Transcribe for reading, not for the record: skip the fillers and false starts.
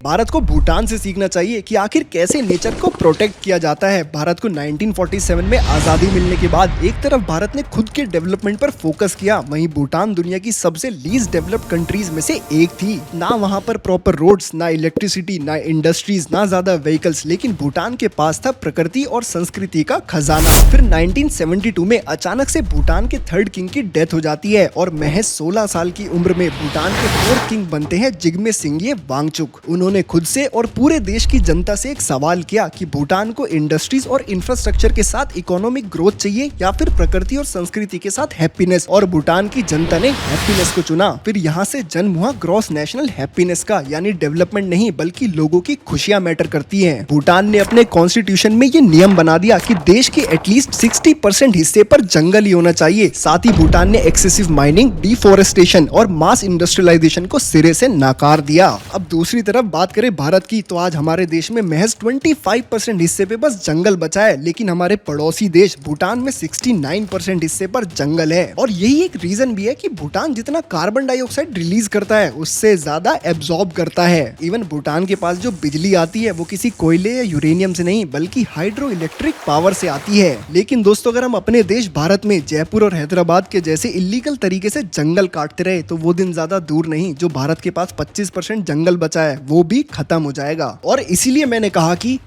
भारत को भूटान से सीखना चाहिए कि आखिर कैसे नेचर को प्रोटेक्ट किया जाता है। भारत को 1947 में आजादी मिलने के बाद एक तरफ भारत ने खुद के डेवलपमेंट पर फोकस किया, वहीं भूटान दुनिया की सबसे लीस्ट डेवलप्ड कंट्रीज में से एक थी। ना वहां पर प्रॉपर रोड्स, ना इलेक्ट्रिसिटी, ना इंडस्ट्रीज, ना ज्यादा व्हीकल्स, लेकिन भूटान के पास था प्रकृति और संस्कृति का खजाना। फिर 1972 में अचानक से भूटान के थर्ड किंग की डेथ हो जाती है और महज 16 साल की उम्र में भूटान के फोर्थ किंग बनते हैं जिग्मे सिंघे वांगचुक। उन्होंने खुद से और पूरे देश की जनता से एक सवाल किया कि भूटान को इंडस्ट्रीज और इंफ्रास्ट्रक्चर के साथ इकोनॉमिक ग्रोथ चाहिए या फिर प्रकृति और संस्कृति के साथ हैप्पीनेस, और भूटान की जनता ने हैप्पीनेस को चुना। फिर यहाँ से जन्म हुआ ग्रॉस नेशनल हैप्पीनेस का, यानी डेवलपमेंट नहीं बल्कि लोगों की खुशियां मैटर करती हैं। भूटान ने अपने कॉन्स्टिट्यूशन में ये नियम बना दिया कि देश के एटलीस्ट 60% हिस्से पर जंगल ही होना चाहिए। साथ ही भूटान ने एक्सेसिव माइनिंग, डिफोरेस्टेशन और मास इंडस्ट्रियलाइजेशन को सिरे से नकार दिया। अब दूसरी तरफ बात करें भारत की, तो आज हमारे देश में महज 25% हिस्से पे बस जंगल बचा है, लेकिन हमारे पड़ोसी देश भूटान में 69% हिस्से पर जंगल है। और यही एक रीजन भी है कि भूटान जितना कार्बन डाइऑक्साइड रिलीज करता है उससे ज्यादा एब्जॉर्ब करता है। इवन भूटान के पास जो बिजली आती है वो किसी कोयले या यूरेनियम से नहीं बल्कि हाइड्रो इलेक्ट्रिक पावर से आती है। लेकिन दोस्तों, अगर हम अपने देश भारत में जयपुर और हैदराबाद के जैसे इलीगल तरीके से जंगल काटते रहे तो वो दिन ज्यादा दूर नहीं जो भारत के पास 25% जंगल बचा है वो भी खत्म हो जाएगा। और इसीलिए मैंने कहा कि